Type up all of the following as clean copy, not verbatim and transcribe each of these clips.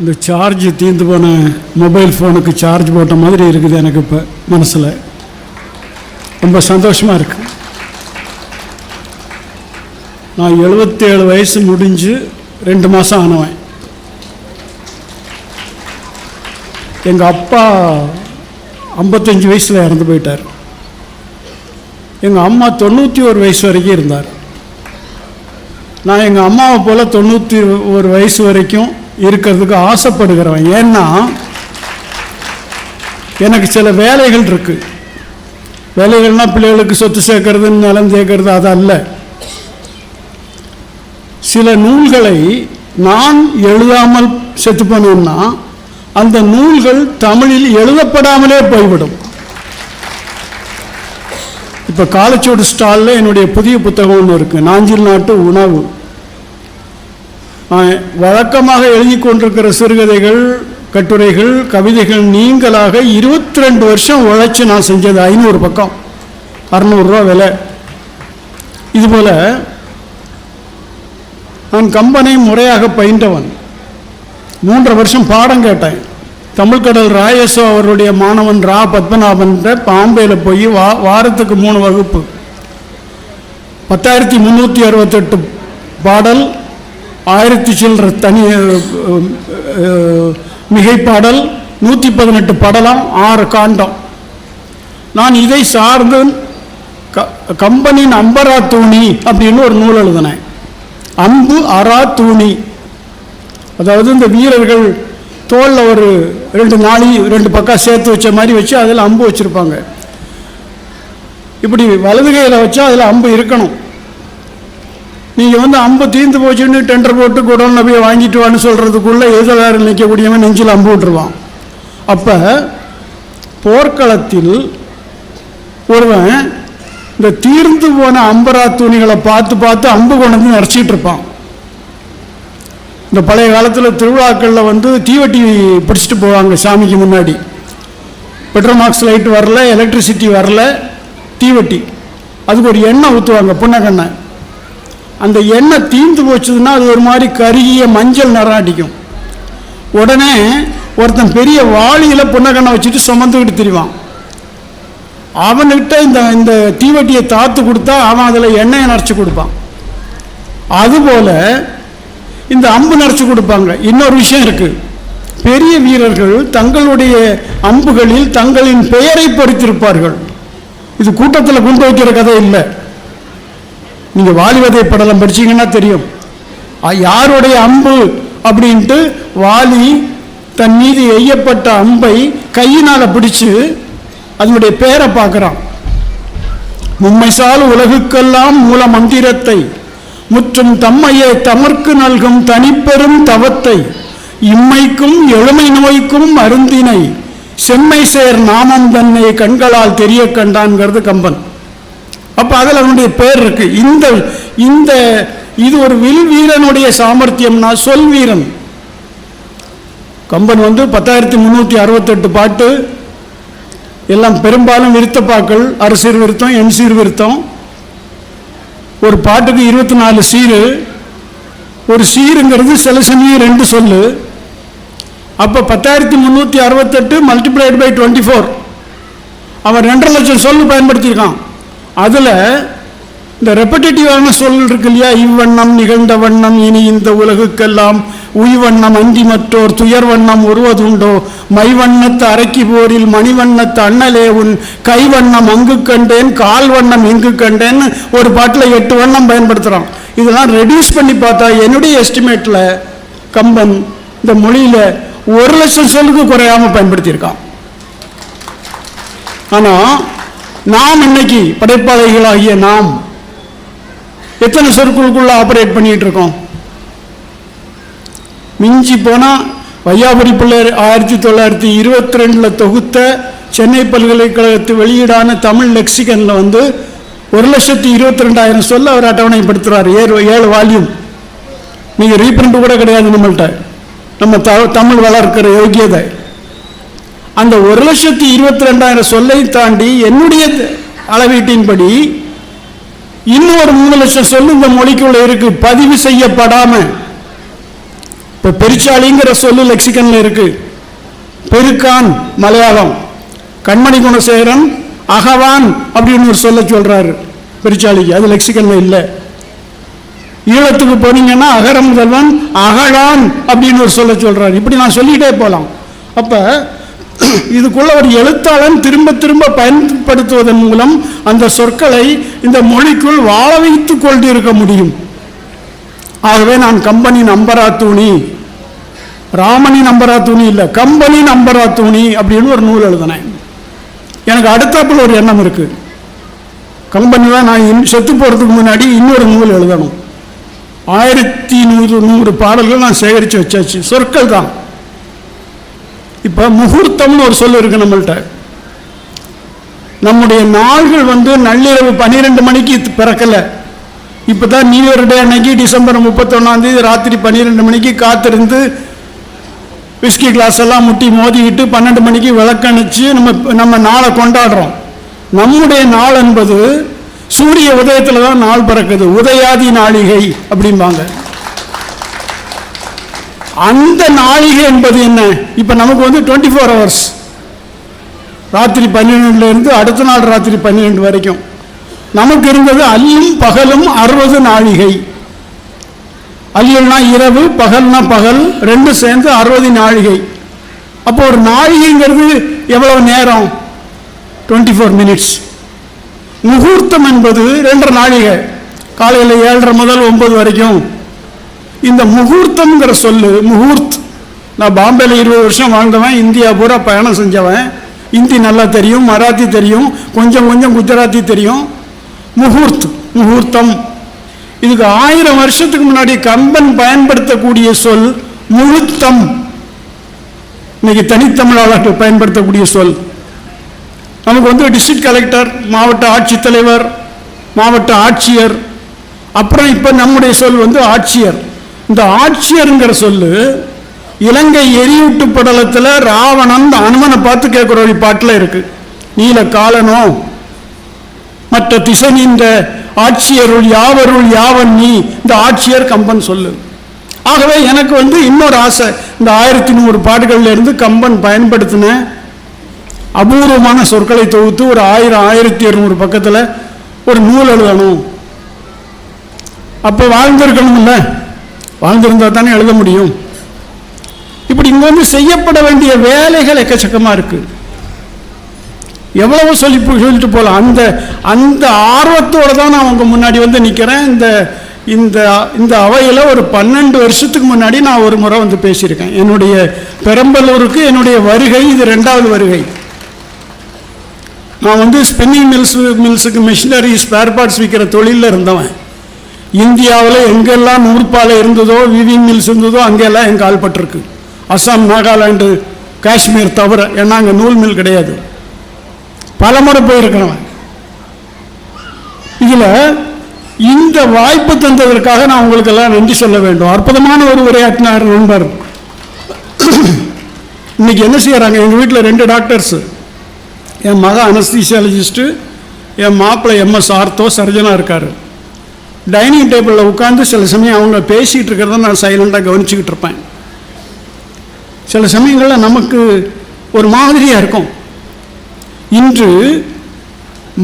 இந்த சார்ஜ் தீர்ந்து போன மொபைல் ஃபோனுக்கு சார்ஜ் போட்ட மாதிரி இருக்குது எனக்கு இப்போ மனசில். ரொம்ப சந்தோஷமாக இருக்குது. நான் 77 வயசு முடிஞ்சு 2 மாதம் ஆனவன். எங்கள் அப்பா 55 வயசில் இறந்து போயிட்டார். எங்கள் அம்மா 91 வயசு வரைக்கும் இருந்தார். நான் எங்கள் அம்மாவை போல் 91 வயசு வரைக்கும் இருக்கிறதுக்கு ஆசைப்படுகிறவன். ஏன்னா எனக்கு சில வேலைகள் இருக்குது. வேலைகள்னால் பிள்ளைகளுக்கு சொத்து சேர்க்கறது, நிலம் சேர்க்கறது, அது அல்ல. சில நூல்களை நான் எழுதாமல் செத்து போனோம்னா அந்த நூல்கள் தமிழில் எழுதப்படாமலே போய்விடும். இப்போ காலச்சோடு ஸ்டாலில் என்னுடைய புதிய புத்தகம் ஒன்று இருக்குது, நாஞ்சில் நாட்டு உணவு. வழக்கமாக எழுதி கொண்டிருக்கிற சிறுகதைகள், கட்டுரைகள், கவிதைகள் நீங்களாக 22 வருஷம் உழைச்சி நான் செஞ்சது. 500 பக்கம், 600 ரூபா விலை. இதுபோல் நான் கம்பனை முறையாக பயின்றவன். 3.5 வருஷம் பாடம் கேட்டேன். தமிழ்கடல் ராயசோ அவருடைய மாணவன் ரா பத்மநாபன் பாம்பேயில் போய் வாரத்துக்கு 3 வகுப்பு, 10,368 பாடல், 1000 சில்லற தனி மிகைப்பாடல், 118 படலம், 6 காண்டம். நான் இதை சார்ந்து கம்பனின் அம்பரா தூணி அப்படின்னு ஒரு நூல் எழுதினேன். அம்பு அரா தூணி, அதாவது இந்த வீரர்கள் தோளில் ஒரு 2 நாளி 2 பக்கம் சேர்த்து வச்ச மாதிரி வச்சு அதில் அம்பு வச்சுருப்பாங்க. இப்படி வலது கையில் வச்சா அதில் அம்பு இருக்கணும். நீங்கள் அம்பு தீர்ந்து போச்சுன்னு டெண்டர் போட்டு குடோனில் போய் வாங்கிட்டு வான்னு சொல்கிறதுக்குள்ளே எதிராக நிற்கக்கூடியவன் நெஞ்சில் அம்பு விட்டுருவான். அப்போ போர்க்களத்தில் ஒருவன் இந்த தீர்ந்து போன அம்பரா துணிகளை பார்த்து பார்த்து அம்பு கொண்டு வந்து நிறச்சிட்டு இருப்பான். இந்த பழைய காலத்தில் திருவிழாக்களில் தீவட்டி பிடிச்சிட்டு போவாங்க சாமிக்கு முன்னாடி. பெட்ரோமாக்ஸ் லைட் வரல, எலக்ட்ரிசிட்டி வரல, தீவட்டி. அதுக்கு ஒரு எண்ணெய் ஊற்றுவாங்க, புன்னகெண்ணெய். அந்த எண்ணெய் தீர்ந்து போச்சுதுன்னா அது ஒரு மாதிரி கருகிய மஞ்சள் நிறம் அடிக்கும். உடனே ஒருத்தன் பெரிய வாளியில் புன்னகெண்ணெய் வச்சுட்டு சுமந்துக்கிட்டு திரிவான். அவன்கிட்ட இந்த தீவட்டியை தாத்து கொடுத்தா அவன் அதில் எண்ணெயை நிறச்சி கொடுப்பான். அதுபோல் இந்த அம்பு நிறச்சி கொடுப்பாங்க. இன்னொரு விஷயம் இருக்குது, பெரிய வீரர்கள் தங்களுடைய அம்புகளில் தங்களின் பெயரை பொறித்திருப்பார்கள். இது கூட்டத்தில் குண்டு வைக்கிற கதை இல்லை. நீங்கள் வாலிவதை படலம் படிச்சீங்கன்னா தெரியும். யாருடைய அம்பு அப்படின்ட்டு வாலி தன் மீது எய்யப்பட்ட அம்பை கையினால் பிடிச்சு அதனுடைய பேரை பார்க்குறான். மும்மைசால் உலகுக்கெல்லாம் மூல மந்திரத்தை முற்றும் தம்மையே தமர்க்கு நல்கும் தனிப்பெரும் தவத்தை இம்மைக்கும் எழுமை நோய்க்கும் அருந்தினை செம்மை சேர் நாமம் தன்னை கண்களால் தெரிய கண்டான்கிறது கம்பன். அப்போ அதில் அவனுடைய பேர் இருக்கு. இந்த இது ஒரு வில் வீரனுடைய சாமர்த்தியம்னா சொல் வீரன். கம்பன் 10,368 பாட்டு, எல்லாம் பெரும்பாலும் விருத்தப்பாக்கள், அரசீர் விருத்தம், எண்சீர் விருத்தம். ஒரு பாட்டுக்கு 24 சீரு. ஒரு சீருங்கிறது சில சமயம் 2 சொல்லு. அப்போ 10,368 மல்டிப்ளைட் பை 24, அவன் 2.5 லட்சம் சொல்லு பயன்படுத்தியிருக்கான். அதில் இந்த ரெப்படேட்டிவான சொல் இருக்கு இல்லையா, இவ்வண்ணம் நிகழ்ந்த வண்ணம் இனி இந்த உலகுக்கெல்லாம் உய்வண்ணம் அந்தி மற்றோர் துயர் வண்ணம் உருவதுண்டோ மைவண்ணத்து அரக்கி போரில் மணிவண்ணத்து அண்ணலே உன் கைவண்ணம் அங்கு கண்டேன் கால் வண்ணம் இங்கு கண்டேன்னு ஒரு பாட்டில் 8 வண்ணம் பயன்படுத்துகிறான். இதெல்லாம் ரெடியூஸ் பண்ணி பார்த்தா என்னுடைய எஸ்டிமேட்டில் கம்பன் இந்த மொழியில் 1 லட்சம் சொல்லுக்கு குறையாமல் பயன்படுத்தியிருக்கான். ஆனால் நாம் இன்னைக்கு படைப்பாளிகளாகிய நாம் எத்தனை சொற்களுக்குள்ள ஆப்ரேட் பண்ணிட்டு இருக்கோம்? மிஞ்சி போனால் வையாபுரி பிள்ளை 1922 தொகுத்த சென்னை பல்கலைக்கழகத்து வெளியீடான தமிழ் லெக்சிகனில் 1,22,000 சொல்ல அவர் அட்டவணைப்படுத்துகிறார். 7 வால்யூம். நீங்கள் ரீபிரிண்ட் கூட கிடையாது நம்மள்கிட்ட. நம்ம தமிழ் வளர்க்கிற யோகியதை அந்த 1,22,000 சொல்லை தாண்டி என்னுடைய அளவீட்டின்படி இன்னொரு 3 லட்சம் சொல்லு இந்த மொழிக்குள்ள இருக்கு, பதிவு செய்யப்படாம. இப்போ பெருச்சாளிங்கிற சொல்லு லெக்சிகன்ல இருக்கு. பெருக்கான் மலையாளம், கண்மணி குணசேகரன் அகவான் அப்படின்னு ஒரு சொல்ல சொல்றாரு பெருச்சாளிக்கு, அது லெக்சிகன்ல இல்லை. ஈழத்துக்கு போனீங்கன்னா அகர முதல்வன் அகழான் அப்படின்னு ஒரு சொல்ல சொல்றாரு. இப்படி நான் சொல்லிட்டே போகலாம். அப்ப இதுக்குள்ள ஒரு எழுத்தாளன் திரும்ப திரும்ப பயன்படுத்துவதன் மூலம் அந்த சொற்களை இந்த மொழிக்குள் வாழ வைத்துக் கொண்டு இருக்க முடியும். ஆகவே நான் கம்பனின் அம்பராத்தூணி, ராமனின் அம்பராத்தூணி இல்லை, கம்பனின் அம்பராத்தூணி அப்படின்னு ஒரு நூல் எழுதினேன். எனக்கு அடுத்தாப்புல ஒரு எண்ணம் இருக்கு. கம்பெனி தான் நான் செத்து போறதுக்கு முன்னாடி இன்னொரு நூல் எழுதணும். 1100 பாடல்கள் நான் சேகரித்து வச்சாச்சு, சொற்கள் தான். இப்போ முகூர்த்தம்னு ஒரு சொல் இருக்கு நம்மள்கிட்ட. நம்முடைய நாள்கள் நள்ளிரவு 12 மணிக்கு பிறக்கலை. இப்போ தான் நியூ இயர் டே அன்னைக்கு டிசம்பர் 31 ராத்திரி 12 மணிக்கு காத்திருந்து விஸ்கி கிளாஸ் எல்லாம் முட்டி மோதிக்கிட்டு 12 மணிக்கு விளக்கணிச்சு நம்ம நாளை கொண்டாடுறோம். நம்முடைய நாள் என்பது சூரிய உதயத்தில் தான் நாள் பிறக்குது. உதயாதி நாளிகை அப்படிம்பாங்க. அந்த நாளிகை என்பது என்ன? இப்போ நமக்கு 24 hours, ராத்திரி 12 இருந்து அடுத்த நாள் ராத்திரி 12 வரைக்கும். நமக்கு இருந்தது அல்லும் பகலும் 60 நாழிகை. அல்லுனா இரவு, பகல்னா பகல், ரெண்டும் சேர்ந்து 60 நாழிகை. அப்போ ஒரு நாழிகைங்கிறது எவ்வளவு நேரம்? 24 minutes. முகூர்த்தம் என்பது 2.5 நாழிகை, காலையில் 7:30 முதல் 9 வரைக்கும். இந்த முகூர்த்தம்ங்கிற சொல்லு, முகூர்த், நான் பாம்பேல 20 வருஷம் வாழ்ந்தவன், இந்தியா பூரா பயணம் செஞ்சவன். இந்தி நல்லா தெரியும், மராத்தி தெரியும், கொஞ்சம் கொஞ்சம் குஜராத்தி தெரியும். முகூர்த், முகூர்த்தம், இதுக்கு 1000 வருஷத்துக்கு முன்னாடி கம்பன் பயன்படுத்தக்கூடிய சொல் முகூர்த்தம். இன்னைக்கு தனித்தமிழாளர்கள் பயன்படுத்தக்கூடிய சொல். நமக்கு டிஸ்ட்ரிக்ட் கலெக்டர், மாவட்ட ஆட்சித்தலைவர், மாவட்ட ஆட்சியர், அப்புறம் இப்போ நம்முடைய சொல் ஆட்சியர். இந்த ஆட்சியருங்கிற சொல்லு இலங்கை எரியூட்டு படலத்தில் ராவணன் அனுமனை பார்த்து கேட்குற ஒரு பாட்டில் இருக்கு. நீல காலனோ மற்ற திசை நின்ற ஆட்சியருள் யாவருள் யாவன் நீ, இந்த ஆட்சியர் கம்பன் சொல்லு. ஆகவே எனக்கு இன்னொரு ஆசை, இந்த 1100 பாட்டுகள்ல இருந்து கம்பன் பயன்படுத்தின அபூர்வமான சொற்களை தொகுத்து ஒரு 1000-1200 பக்கத்தில் ஒரு நூல் எழுதணும். அப்போ வாழ்ந்திருக்கணும் இல்லை, வாழ்ந்திருந்தா தானே எழுத முடியும். இப்படி இங்க செய்யப்பட வேண்டிய வேலைகள் எக்கச்சக்கமாக இருக்கு. எவ்வளவு சொல்லிட்டு போகலாம். அந்த ஆர்வத்தோடு தான் நான் உங்க முன்னாடி நிற்கிறேன். இந்த அவையில் ஒரு 12 வருஷத்துக்கு முன்னாடி நான் ஒரு முறை பேசியிருக்கேன். என்னுடைய பெரம்பலூருக்கு என்னுடைய வருகை இது 2வது வருகை. நான் ஸ்பின்னிங் மில்ஸுக்கு மிஷினரி ஸ்பேர் பார்ட்ஸ் விற்கிற தொழிலில் இருந்தவன். இந்தியாவில் எங்கெல்லாம் நூற்பாலை இருந்ததோ, விவிங் மில்ஸ் இருந்ததோ, அங்கெல்லாம் எங்கள் ஆள்பட்டிருக்கு. அஸ்ஸாம், நாகாலாண்டு, காஷ்மீர் தவிர. ஏன்னா அங்கே நூல் மில் கிடையாது. பல முறை போயிருக்கிறவன். இதில் இந்த வாய்ப்பு தந்ததற்காக நான் உங்களுக்கெல்லாம் நன்றி சொல்ல வேண்டும். அற்புதமான ஒரு உரையாற்றினார் நண்பர். இன்னைக்கு என்ன செய்யறாங்க? எங்கள் வீட்டில் 2 டாக்டர்ஸ், என் மகன் அனஸ்தீசியாலஜிஸ்ட்டு, என் மாப்பிள்ளை MS ஆர்த்தோ சர்ஜனாக இருக்கார். டைனிங் டேபிளில் உட்காந்து சில சமயம் அவங்க பேசிகிட்டு இருக்கிறத நான் சைலண்டாக கவனிச்சுக்கிட்டு இருப்பேன். சில சமயங்களில் நமக்கு ஒரு மாதிரியாக இருக்கும். இன்று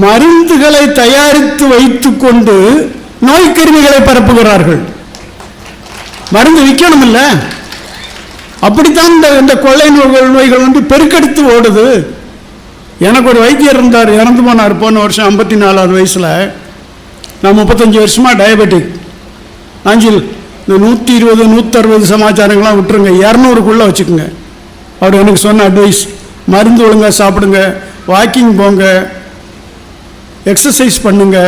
மருந்துகளை தயாரித்து வைத்துக் கொண்டு நோய்க்கிருமிகளை பரப்புகிறார்கள். மருந்து விற்கணும் இல்லை, அப்படித்தான் இந்த கொள்ளை நோய்கள் பெருக்கெடுத்து ஓடுது. எனக்கு ஒரு வைத்தியர் இருந்தார், இறந்து போனார் போன வருஷம் 54வது வயசில். நான் 35 வருஷமாக டயபெட்டிக். நாஞ்சில் இந்த 120, 160 சமாச்சாரங்கள்லாம் விட்டுருங்க, 200க்குள்ளே வச்சுக்கோங்க. அவர் எனக்கு சொன்ன அட்வைஸ், மருந்து ஒழுங்காக சாப்பிடுங்க, வாக்கிங் போங்க, எக்ஸசைஸ் பண்ணுங்க,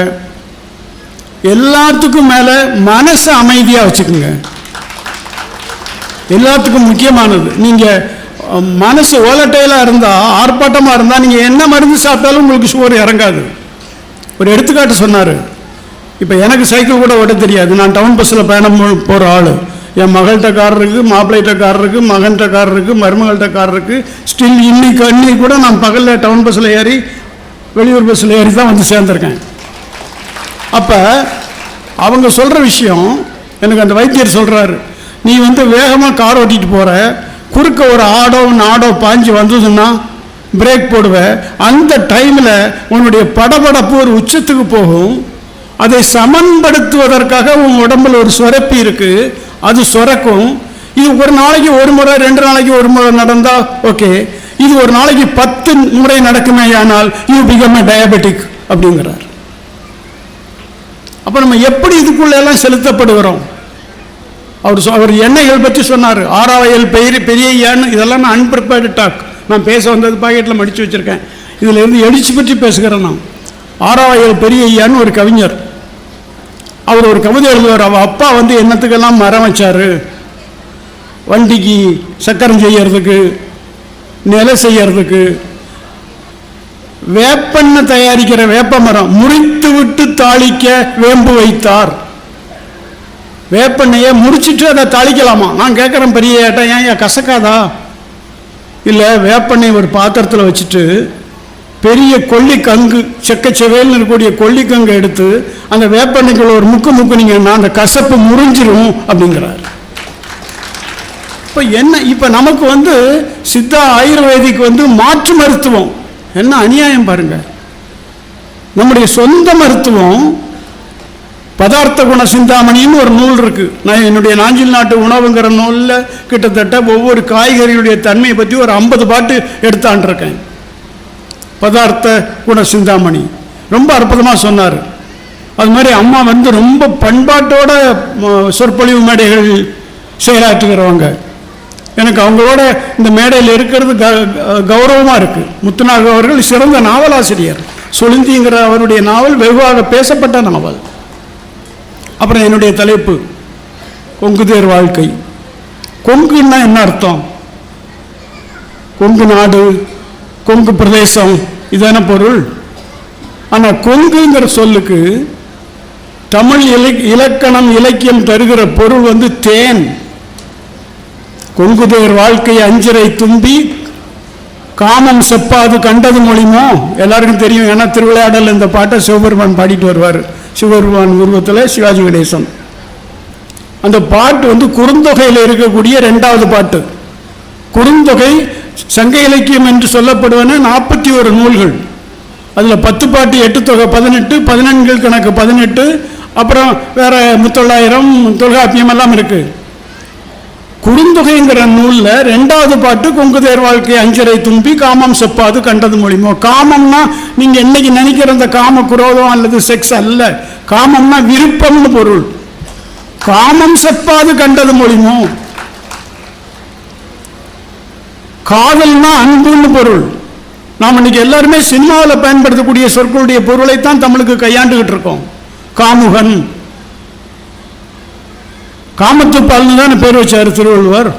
எல்லாத்துக்கும் மேலே மனசை அமைதியாக வச்சுக்கோங்க. எல்லாத்துக்கும் முக்கியமானது, நீங்கள் மனசு ஓலட்டையிலாக இருந்தால், ஆர்ப்பாட்டமாக இருந்தால், நீங்கள் என்ன மருந்து சாப்பிட்டாலும் உங்களுக்கு சுகர் இறங்காது. ஒரு எடுத்துக்காட்டு சொன்னார். இப்போ எனக்கு சைக்கிள் கூட ஓட்ட தெரியாது. நான் டவுன் பஸ்ஸில் பயணம் போகிற ஆள். என் மகள்கிட்ட கார் இருக்குது, மாப்பிள்ளைகிட்ட கார் இருக்குது, மகன்கிட்ட கார் இருக்குது, மருமகள்கிட்ட கார் இருக்குது. ஸ்டில் இன்னைக்கு கூட நான் பகலில் டவுன் பஸ்ஸில் ஏறி வெளியூர் பஸ்ஸில் ஏறி தான் சேர்ந்துருக்கேன். அப்போ அவங்க சொல்கிற விஷயம் எனக்கு அந்த வைத்தியர் சொல்கிறாரு, நீ வந்து வேகமாக கார் ஓட்டிட்டு போகிற, குறுக்க ஒரு நாடோ பாஞ்சு வந்ததுன்னா பிரேக் போடுவேன். அந்த டைமில் உன்னுடைய படபடப்பு ஒரு உச்சத்துக்கு போகும். அதை சமன்படுத்துவதற்காக உன் உடம்புல ஒரு சுரப்பி இருக்குது, அது சுரக்கும். இது ஒரு நாளைக்கு ஒரு முறை 2 நாளைக்கு ஒரு முறை நடந்தால் ஓகே, இது ஒரு நாளைக்கு 10 முறை நடக்குமே ஆனால் யூ பிகம் எ டயபெட்டிக் அப்படிங்கிறார். அப்போ நம்ம எப்படி இதுக்குள்ளெல்லாம் செலுத்தப்படுகிறோம்? அவர் எண்ணெய்கள் பற்றி சொன்னார். ஆறாவயல் பெரிய ஏன்னு, இதெல்லாம் நான் அன்பிரிப்பேர்டு டாக், நான் பேச வந்தது பாக்கெட்டில் மடித்து வச்சுருக்கேன். இதில் இருந்து எழுச்சி பற்றி பேசுகிறேன் நான். ஆறாவயல் பெரிய ஐயான்னு ஒரு கவிஞர், அவர் ஒரு கவிதை எழுதுவார். அவள் அப்பா வந்து என்னத்துக்கெல்லாம் மரம் வச்சார், வண்டிக்கு சக்கரம் செய்யறதுக்கு, நிலை செய்யறதுக்கு. வேப்பெண்ணெய் தயாரிக்கிற வேப்ப மரம் முறித்து விட்டு தாளிக்க வேம்பு வைத்தார். வேப்பெண்ணையை முறிச்சிட்டு அதை தாளிக்கலாமா? நான் கேட்குறேன் பெரிய ஏட்டா, ஏன் கசக்காதா? இல்லை, வேப்பெண்ணெய் ஒரு பாத்திரத்தில் வச்சுட்டு பெரிய கொல்லிக்கங்கு, செக்கச்செவேல்னு இருக்கக்கூடிய கொல்லிக்கங்கை எடுத்து அந்த வேப்பெண்ணெய்க்குள்ள ஒரு முக்குனீங்கன்னா அந்த கசப்பு முறிஞ்சிரும் அப்படிங்கிறார். இப்போ என்ன, இப்போ நமக்கு வந்து சித்தா ஆயுர்வேதிக் வந்து மாற்று மருத்துவம். என்ன அநியாயம் பாருங்க. நம்முடைய சொந்த மருத்துவம் பதார்த்த குண சிந்தாமணின்னு ஒரு நூல் இருக்கு. நான் என்னுடைய நாஞ்சில் நாட்டு உணவுங்கிற நூலில் கிட்டத்தட்ட ஒவ்வொரு காய்கறிகளுடைய தன்மையை பற்றி ஒரு 50 பாட்டு எடுத்தாண்டிருக்கேன். பதார்த்த குண சிந்தாமணி ரொம்ப அற்புதமாக சொன்னார். அது மாதிரி அம்மா வந்து ரொம்ப பண்பாட்டோட சொற்பொழிவு மேடைகள் செயலாற்றுகிறவங்க. எனக்கு அவங்களோட இந்த மேடையில் இருக்கிறது கௌரவமாக இருக்குது. முத்துநாக அவர்கள் சிறந்த நாவலாசிரியர். சுளுந்திங்கிற அவருடைய நாவல் வெகுவாக பேசப்பட்ட நாவல். அப்புறம் என்னுடைய தலைப்பு கொங்குதேர் வாழ்க்கை. கொங்குன்னா என்ன அர்த்தம்? கொங்கு நாடு, கொங்கு பிரதேசம், இதான பொருள். ஆனால் கொங்குங்கிற சொல்லுக்கு தமிழ் இலக்கணம் இலக்கியம் தருகிற பொருள் வந்து தேன். கொங்குதேர் வாழ்க்கை அஞ்சிரை தும்பி காமம் செப்பாது கண்டது மொழிமோ எல்லாருக்கும் தெரியும். ஏன்னா திருவிளையாடல் இந்த பாட்டை சிவபெருமான் பாடிட்டு வருவார். சிவபெருமான் உருவத்தில் சிவாஜி கணேசன். அந்த பாட்டு வந்து குறுந்தொகையில் இருக்கக்கூடிய 2வது பாட்டு. குறுந்தொகை சங்க இலக்கியம் என்று சொல்லப்படுவன 41 நூல்கள். அதில் 10 பாட்டு 8 தொகை 18, 14 கணக்கு 18, அப்புறம் வேற 3900 தொல்காப்பியம் எல்லாம் இருக்கு. குறுந்தொகைங்கிற நூலில் 2வது பாட்டு கொங்குதேர் வாழ்க்கை அஞ்சரை தும்பி காமம் செப்பாது கண்டது மொழிமோ. காமம்னா நீங்க இன்னைக்கு நினைக்கிற அந்த காம குரோதம் அல்லது செக்ஸ் அல்ல. காமம்னா விருப்பம்னு பொருள். காமம் செப்பாது கண்டது மொழிமோ. காதல்னா அன்புன்னு பொருள். நாம் இன்னைக்கு எல்லாருமே சினிமாவில் பயன்படுத்தக்கூடிய சொற்களுடைய பொருளைத்தான் தமிழுக்கு கையாண்டுகிட்டு இருக்கோம். காமுகன், காமத்துப்பால்னு தான் பேர் வச்சார் திருவள்ளுவர்.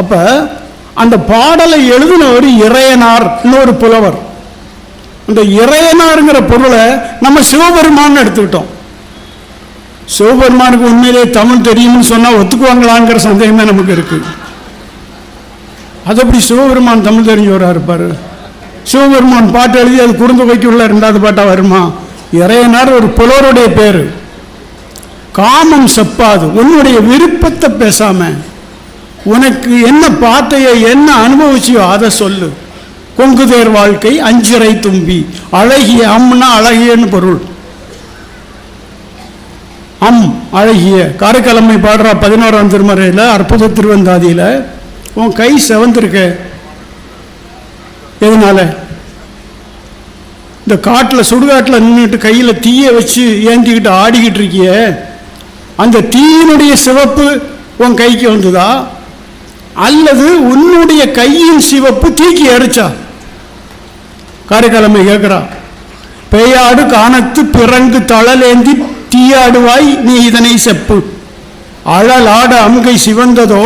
அப்ப அந்த பாடலை எழுதினவர் இறையனார், இன்னொரு புலவர். அந்த இறையனாருங்கிற பொருளை நம்ம சிவபெருமான் எடுத்துக்கிட்டோம். சிவபெருமானுக்கு உண்மையிலே தமிழ் தெரியும்னு சொன்னா ஒத்துக்குவாங்களாங்கிற சந்தேகமே நமக்கு இருக்கு. அது எப்படி சிவபெருமான் தமிழ் தெரிஞ்சவராக இருப்பார்? சிவபெருமான் பாட்டு எழுதி அது குறுந்தொகைக்கு உள்ள 2வது பாட்டா வருமா? இறையனார் ஒரு புலவருடைய பேரு. காமம் செப்பாது, உன்னுடைய விருப்பத்தை பேசாம உனக்கு என்ன பாட்டையோ என்ன அனுபவிச்சியோ அதை சொல்லு. கொங்குதேர் வாழ்க்கை அஞ்சிரை தும்பி. அழகிய, அம்னா அழகியன்னு பொருள். அழகிய. காரைக்காலம்மை பாடுறா 11ஆம் திருமறையில் அற்புத திருவந்தாதியில், உன் கை செவந்திருக்க. எதனால? இந்த காட்டில் சுடுகாட்டில் நின்றுட்டு கையில் தீயை வச்சு ஏந்திக்கிட்டு ஆடிக்கிட்டு இருக்கிய, அந்த தீயினுடைய சிவப்பு உன் கைக்கு வந்ததா அல்லது உன்னுடைய கையின் சிவப்பு தீக்கி எரிச்சா? காரைக்காலம்மை கேட்கிறா. பேயாடு காணத்து பிறங்கு தளலேந்தி தீயாடுவாய் நீ இதனை செப்பு. அழல் ஆட அமுகை சிவந்ததோ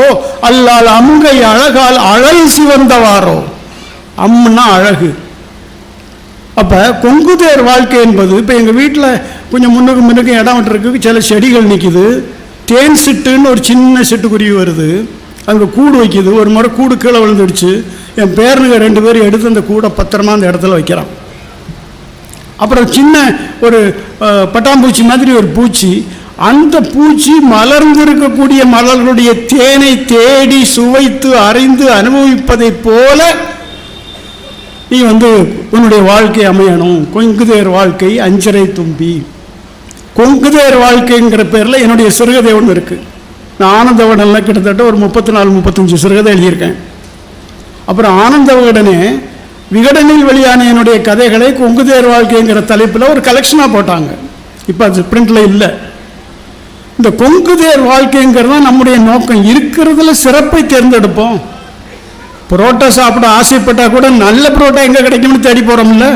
அல்லால் அமுகை அழகால் அழல் சிவந்தவாரோ. அம்னா அழகு. அப்போ கொங்குதேர் வாழ்க்கை என்பது, இப்போ எங்கள் வீட்டில் கொஞ்சம் முன்னுக்கு இடம் விட்டுருக்கு, சில செடிகள் நிற்கிது. தேன் சிட்டுன்னு ஒரு சின்ன சிட்டுக்குருவி வருது, அங்கே கூடு வைக்கிது. ஒரு முறை கூடு கீழே விழுந்துடுச்சு. என் பேரனுங்க 2 பேரும் எடுத்து அந்த கூடை பத்திரமா அந்த இடத்துல வைக்கிறான். அப்புறம் சின்ன ஒரு பட்டாம்பூச்சி மாதிரி ஒரு பூச்சி, அந்த பூச்சி மலர்ந்திருக்கக்கூடிய மலர்களுடைய தேனை தேடி சுவைத்து அறிந்து அனுபவிப்பதை போல நீ உன்னுடைய வாழ்க்கை அமையணும். கொங்குதேர் வாழ்க்கை அஞ்சரை தும்பி. கொங்குதேர் வாழ்க்கைங்கிற பேரில் என்னுடைய சிறுகதை ஒன்று இருக்குது. நான் ஆனந்த விகடனில் கிட்டத்தட்ட ஒரு 34-35 சிறுகதை எழுதியிருக்கேன். அப்புறம் ஆனந்த விகடனில் வெளியான என்னுடைய கதைகளை கொங்குதேர் வாழ்க்கைங்கிற தலைப்பில் ஒரு கலெக்ஷனாக போட்டாங்க. இப்போ அது பிரிண்டில் இல்லை. இந்த கொங்குதேர் வாழ்க்கைங்கிறது தான் நம்முடைய நோக்கம். இருக்கிறதுல சிறப்பை தேர்ந்தெடுப்போம். புரோட்டா சாப்பிட ஆசைப்பட்டால் கூட நல்ல புரோட்டா எங்கே கிடைக்கும்னு தேடி போகிறோம்ல.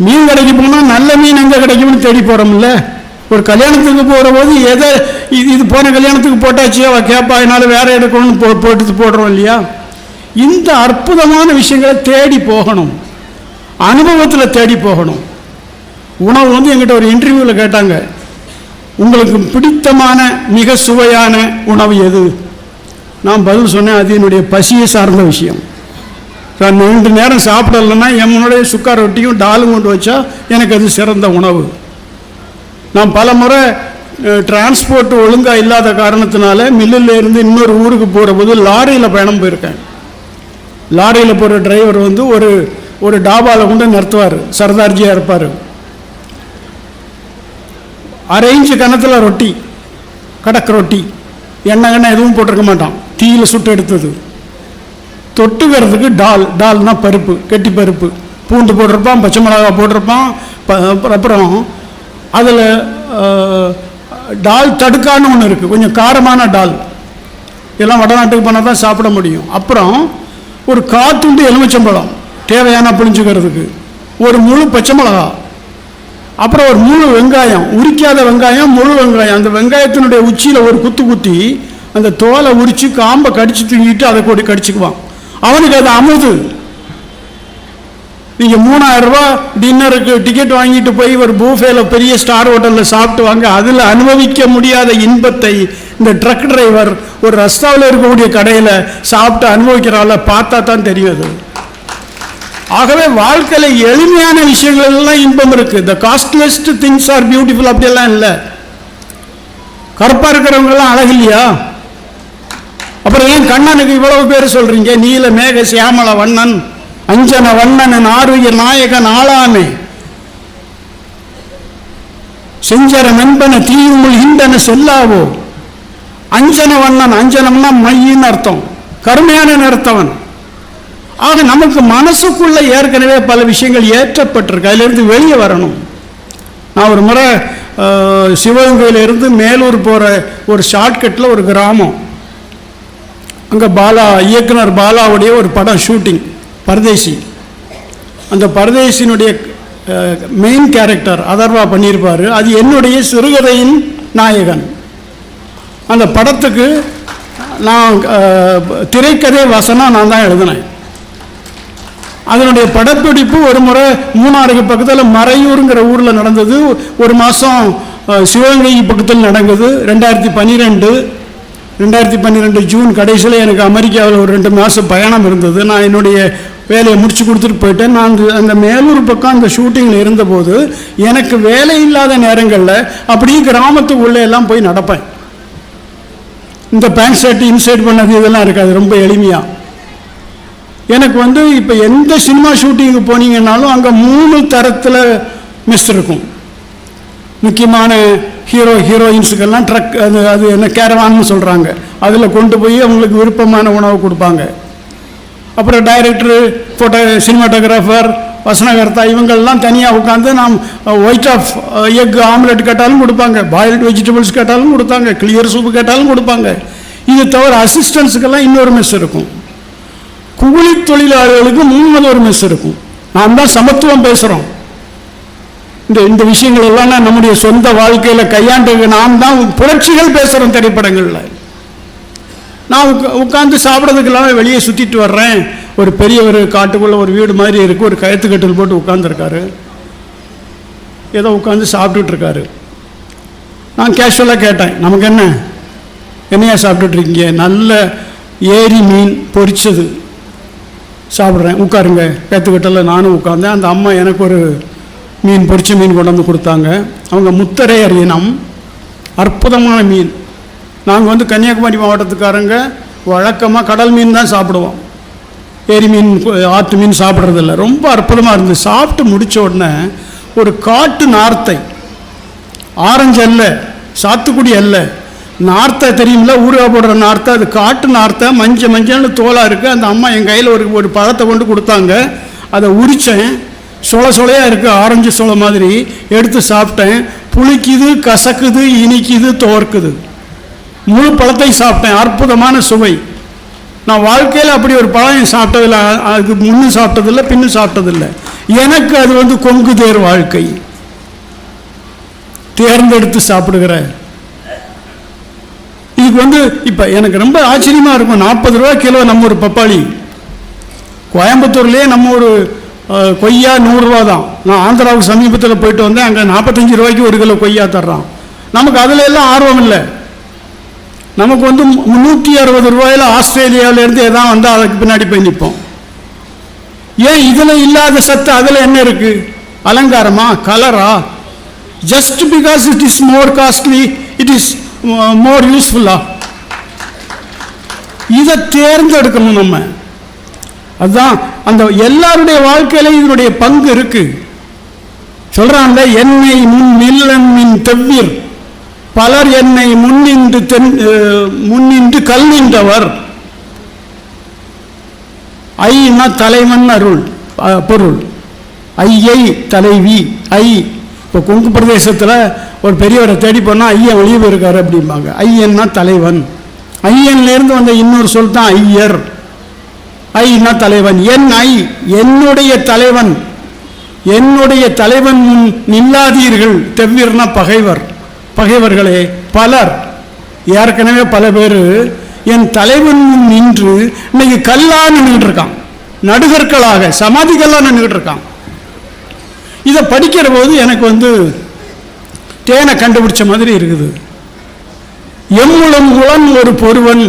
மீன் கடைக்கு போனால் நல்ல மீன் எங்கே கிடைக்கும்னு தேடி போகிறோம்ல. ஒரு கல்யாணத்துக்கு போகிற போது இது போன கல்யாணத்துக்கு போட்டாச்சு அவள் கேட்பா, என்னால் வேற எடுக்கணும்னு போடுறோம் இல்லையா. இந்த அற்புதமான விஷயங்களை தேடி போகணும், அனுபவத்தில் தேடி போகணும். உணவு என்கிட்ட ஒரு இன்டர்வியூவில் கேட்டாங்க, உங்களுக்கு பிடித்தமான மிக சுவையான உணவு எது? நான் பதில் சொன்னேன், அது என்னுடைய பசியை சார்ந்த விஷயம். நான் 2 நேரம் சாப்பிடலைன்னா என்னுடைய சுக்கா ரொட்டியும் டாலும் கொண்டு வச்சா எனக்கு அது சிறந்த உணவு. நான் பல முறை டிரான்ஸ்போர்ட் ஒழுங்காக இல்லாத காரணத்தினால மில்லில் இருந்து இன்னொரு ஊருக்கு போகிற போது லாரியில் பயணம் போயிருக்கேன். லாரியில் போகிற டிரைவர் ஒரு டாபாவில் கொண்டு நிறுத்துவார். சர்தார்ஜியாக இருப்பார். அரேஞ்சு கணத்தில் ரொட்டி, கடக்கு ரொட்டி, எண்ணெய் எதுவும் போட்டிருக்க மாட்டான், தீயில் சுட்டு எடுத்தது. தொட்டுக்கிறதுக்கு டால்னா பருப்பு, கெட்டி பருப்பு, பூண்டு போட்டிருப்பான், பச்சை மிளகா போட்டிருப்பான். அப்புறம் அதில் டால் தடுக்கான்னு ஒன்று இருக்குது, கொஞ்சம் காரமான டால். எல்லாம் வடநாட்டுக்கு போனால் தான் சாப்பிட முடியும். அப்புறம் ஒரு காத்துண்டு எலுமிச்சம்பழம் தேவையான புளிஞ்சுக்கிறதுக்கு, ஒரு முழு பச்சை மிளகா, அப்புறம் ஒரு முழு வெங்காயம், உரிக்காத வெங்காயம், முழு வெங்காயம். அந்த வெங்காயத்தினுடைய உச்சியில் ஒரு குத்தி அந்த தோலை உரித்து காம்பை கடிச்சு தூங்கிட்டு அதை கூட கடிச்சுக்குவான். அவனுக்கு அது அமுது. நீங்கள் 3000 ரூபா டின்னருக்கு டிக்கெட் வாங்கிட்டு போய் ஒரு பூஃபேல பெரிய ஸ்டார் ஹோட்டலில் சாப்பிட்டு வாங்க, அதில் அனுபவிக்க முடியாத இன்பத்தை இந்த ட்ரக் டிரைவர் ஒரு ரஸ்தாவில் இருக்கக்கூடிய கடையில் சாப்பிட்டு அனுபவிக்கிறாள், பார்த்தா தான் தெரியாது. ஆகவே வாழ்க்கையில் எளிமையான விஷயங்கள் எல்லாம் இன்பம் இருக்குது. த காஸ்ட்லெஸ்ட் திங்ஸ் ஆர் பியூட்டிஃபுல் அப்படியெல்லாம் இல்லை. கருப்பாக இருக்கிறவங்கெல்லாம் அழகு இல்லையா? அப்புறம் ஏன் கண்ணனுக்கு இவ்வளவு பேர் சொல்றீங்க? நீல மேக சியாமல வண்ணன், அஞ்சன வண்ணன், ஆருயிர் நாயகன், ஆளாமே செஞ்சர மென்பன தீயுமுள் ஹிண்டன செல்லாவோ. அஞ்சன வண்ணன், அஞ்சனம்னா மையின்னு அர்த்தம், கருமையான நிறத்தவன். ஆக நமக்கு மனசுக்குள்ள ஏற்கனவே பல விஷயங்கள் ஏற்றப்பட்டிருக்கு, அதிலிருந்து வெளியே வரணும். நான் ஒரு முறை சிவகங்கையிலிருந்து மேலூர் போகிற ஒரு ஷார்ட்கட்டில் ஒரு கிராமம், அங்கே இயக்குனர் பாலாவுடைய ஒரு படம் ஷூட்டிங், பரதேசி. அந்த பரதேசினுடைய மெயின் கேரக்டர் அதர்வா பண்ணியிருப்பார். அது என்னுடைய சிறுகதையின் நாயகன். அந்த படத்துக்கு நான் திரைக்கதை வசனம் நான் தான் எழுதினேன். அதனுடைய படப்பிடிப்பு ஒரு முறை மூணாறுக்கு பக்கத்தில் மறையூருங்கிற ஊரில் நடந்தது. ஒரு மாதம் சிவகங்கை பக்கத்தில் நடந்தது. 2012 ஜூன் கடைசியில் எனக்கு அமெரிக்காவில் ஒரு 2 மாதம் பயணம் இருந்தது. நான் என்னுடைய வேலையை முடிச்சு கொடுத்துட்டு போயிட்டேன். நான் அந்த மேலூர் பக்கம் அந்த ஷூட்டிங்கில் இருந்தபோது எனக்கு வேலை இல்லாத நேரங்களில் அப்படியே கிராமத்துக்கு உள்ளே எல்லாம் போய் நடப்பேன். இந்த பேண்ட் ஷர்ட் இன்சைட் பண்ணது இதெல்லாம் இருக்காது, ரொம்ப எளிமையாக. எனக்கு இப்போ எந்த சினிமா ஷூட்டிங்கு போனீங்கன்னாலும் அங்கே 3 தரத்தில் மெஸ் இருக்கும். முக்கியமான ஹீரோயின்ஸுக்கெல்லாம் ட்ரக், அது என்ன கேரவான்னு சொல்கிறாங்க, அதில் கொண்டு போய் அவங்களுக்கு விருப்பமான உணவு கொடுப்பாங்க. அப்புறம் டைரக்டரு, சினிமாட்டோகிராஃபர், வசனகர்த்தா இவங்கள்லாம் தனியாக உட்காந்து நாம் ஒயிட் ஆஃப் எக் ஆம்லெட் கேட்டாலும் கொடுப்பாங்க, பாயில்டு வெஜிடபிள்ஸ் கேட்டாலும் கொடுத்தாங்க, கிளியர் சூப்பு கேட்டாலும் கொடுப்பாங்க. இது தவிர அசிஸ்டன்ஸுக்கெல்லாம் இன்னொரு மெஸ் இருக்கும். கூலி தொழிலாளர்களுக்கு 3 மெஸ் இருக்கும். நாம் தான் சமத்துவம் பேசுகிறோம். இந்த விஷயங்கள் எல்லாம் நம்முடைய சொந்த வாழ்க்கையில் கையாண்டு நாம் தான் புரட்சிகள் பேசுகிறோம் திரைப்படங்களில். நான் உட்காந்து சாப்பிட்றதுக்கெல்லாம் வெளியே சுற்றிட்டு வர்றேன். ஒரு பெரிய ஒரு காட்டுக்குள்ளே ஒரு வீடு மாதிரி இருக்குது, ஒரு கயத்துக்கட்டில் போட்டு உட்காந்துருக்காரு, ஏதோ உட்காந்து சாப்பிட்டுட்டு இருக்காரு. நான் கேஷுவலாக கேட்டேன், நமக்கு என்னையா சாப்பிட்டுட்ருக்கீங்க? நல்ல ஏரி மீன் பொரிச்சது சாப்பிட்றேன், உட்காருங்க. கயத்துக்கட்டில் நானும் உட்காந்தேன். அந்த அம்மா எனக்கு ஒரு மீன், பொரிச்ச மீன் கொண்டு வந்து கொடுத்தாங்க. அவங்க முத்தரையர் இனம், அற்புதமான மீன். நாங்கள் வந்து கன்னியாகுமரி மாவட்டத்துக்காரங்க வழக்கமாக கடல் மீன் தான் சாப்பிடுவோம், ஏரி மீன், ஆற்று மீன் சாப்பிட்றதில்ல. ரொம்ப அற்புதமாக இருந்தது. சாப்பிட்டு முடித்த உடனே ஒரு காட்டு நார்த்தை, ஆரஞ்சு அல்ல, சாத்துக்குடி அல்ல, நார்த்தை தெரியுமில்ல, ஊறுகாய் போடுற நார்த்தை, அது காட்டு நார்த்தை, மஞ்சள்னு தோலாக இருக்குது. அந்த அம்மா என் கையில் ஒரு பழத்தை கொண்டு கொடுத்தாங்க. அதை உரித்தேன், சொலையாக இருக்குது, ஆரஞ்சு சொலை மாதிரி. எடுத்து சாப்பிட்டேன். புளிக்குது, கசக்குது, இனிக்குது, தோற்குது. முழு பழத்தை சாப்பிட்டேன். அற்புதமான சுவை. நான் வாழ்க்கையில் அப்படி ஒரு பழம் சாப்பிட்டதில்லை. அதுக்கு முன்னும் சாப்பிட்டதில்லை, பின்னும் சாப்பிட்டதில்லை. எனக்கு அது வந்து கொங்கு தேர் வாழ்க்கை. தேர்ந்தெடுத்து சாப்பிடுகிற இதுக்கு வந்து இப்போ எனக்கு ரொம்ப ஆச்சரியமாக இருக்கும். 40 ரூபா கிலோ நம்ம ஒரு பப்பாளி. கோயம்புத்தூர்லேயே நம்ம ஒரு கொய்யா 100 ரூபா தான். நான் ஆந்திராவுக்கு சமீபத்தில் போயிட்டு வந்தேன். அங்கே 45 ரூபாய்க்கு 1 கிலோ கொய்யா தர்றான். நமக்கு அதில் எல்லாம் ஆர்வம் இல்லை. நமக்கு வந்து 360 ரூபாயில் ஆஸ்திரேலியாவிலேருந்து எதாவது வந்தால் அதுக்கு பின்னாடி போய் நிற்போம். ஏன் இதில் இல்லாத சத்து அதில் என்ன இருக்குது? அலங்காரமா, கலரா? Just because it is more costly, it is more யூஸ்ஃபுல்லா? இதை தேர்ந்தெடுக்கணும் நம்ம. அதுதான் அந்த எல்லாருடைய வாழ்க்கையில இதனுடைய பங்கு இருக்கு. சொல்றாங்க, என்னை முன் நில்லன்மின் தெவ்விர் பலர் என்னை முன்னின்று கல் நின்றவர். ஐனா தலைவன் அருள் பொருள், ஐயை தலைவி. ஐ இப்போ கொங்கு பிரதேசத்தில் ஒரு பெரியவரை தேடி போனால் ஐயன் வெளியே போயிருக்காரு அப்படிம்பாங்க. ஐயன்னா தலைவன். ஐயன்லேருந்து வந்த இன்னொரு சொல் தான் ஐயர். ஐனா தலைவன். என் ஐ, என்னுடைய தலைவன். என்னுடைய தலைவன் முன் நில்லாதீர்கள். தெவ்விர்னா பகைவர். பகைவர்களே பலர், ஏற்கனவே பல பேர் என் தலைவன் முன் நின்று இன்னைக்கு கல்லா நின்றுட்டு இருக்கான், நடுகற்களாக சமாதிகள்லாம் நின்றுட்டு இருக்கான். இதை படிக்கிற போது எனக்கு வந்து தேனை கண்டுபிடிச்ச மாதிரி இருக்குது. எம்முளம் உளன் ஒரு பொருவன்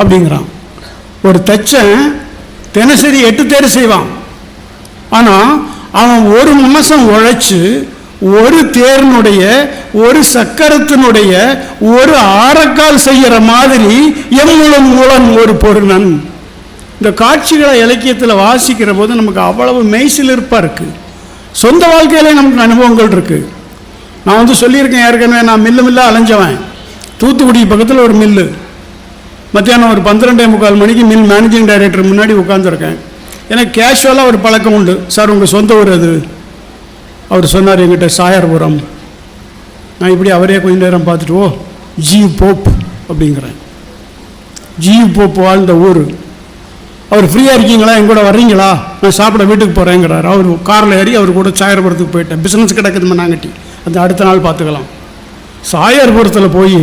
அப்படிங்கிறான். ஒரு தச்சன் தினசரி 8 தேர் செய்வான். ஆனால் அவன் ஒரு மாதம் உழைச்சு ஒரு தேர்னுடைய, ஒரு சக்கரத்தினுடைய, ஒரு ஆரக்கால் செய்கிற மாதிரி எம்முளம் உளன் ஒரு பொருணன். இந்த காட்சிகளை இலக்கியத்தில் வாசிக்கிற போது நமக்கு அவ்வளவு மெய்சிலிருப்பாக இருக்குது. சொந்த வாழ்க்கையிலே நமக்கு அனுபவங்கள் இருக்குது. நான் வந்து சொல்லியிருக்கேன் ஏற்கனவே, நான் மில்லா அலைஞ்சவன். தூத்துக்குடி பக்கத்தில் ஒரு மில்லு. மத்தியானம் ஒரு 12:45 மணிக்கு மில் மேனேஜிங் டைரக்டர் முன்னாடி உட்காந்துருக்கேன். எனக்கு கேஷுவலாக ஒரு பழக்கம் உண்டு. சார் உங்கள் சொந்த ஊர் அது? அவர் சொன்னார், என்கிட்ட சாயர்புரம். நான் இப்படி அவரே கொஞ்ச நேரம் பார்த்துட்டு, ஓ ஜியு போப் அப்படிங்கிறேன். ஜியு போப் வாழ்ந்த ஊர். அவர் ஃப்ரீயாக இருக்கீங்களா, என் கூட வர்றீங்களா, நான் சாப்பிட வீட்டுக்கு போகிறேங்கிறார். அவர் காரில் ஏறி அவர் கூட சாயர்புரத்துக்கு போயிட்டேன். பிஸ்னஸ் கிடக்குது மண்ணாங்கட்டி, அந்த அடுத்த நாள் பார்த்துக்கலாம். சாயர்புரத்தில் போய்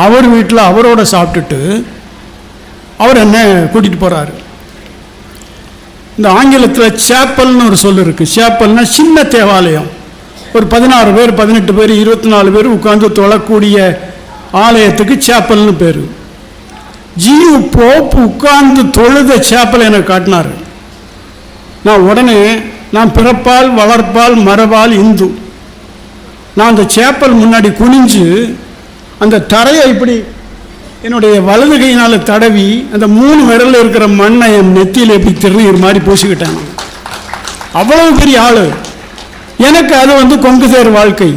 அவர் வீட்டில் அவரோட சாப்பிட்டுட்டு அவர் என்ன கூட்டிகிட்டு போகிறாரு. இந்த ஆங்கிலத்தில் சேப்பல்னு ஒரு சொல் இருக்குது. சேப்பல்னா சின்ன தேவாலயம். ஒரு 16 பேர், 18 பேர், 24 பேர் உட்காந்து தொழக்கூடிய ஆலயத்துக்கு சேப்பல்னு பேர். ஜியு போப் உட்கார்ந்து தொழுத சேப்பல் எனக்கு காட்டினார். நான் உடனே, நான் பிறப்பால் வளர்ப்பால் மரபால் இந்து. நான் அந்த சேப்பல் முன்னாடி குனிஞ்சு அந்த தரையை இப்படி என்னுடைய வலது கையினால் தடவி அந்த 3 விரலில் இருக்கிற மண்ணை என் நெத்தியில் எப்படி திருநீர் மாதிரி பூசிக்கிட்டேன். அவ்வளவு பெரிய ஆள். எனக்கு அது வந்து கொங்கு தேர் வாழ்க்கை.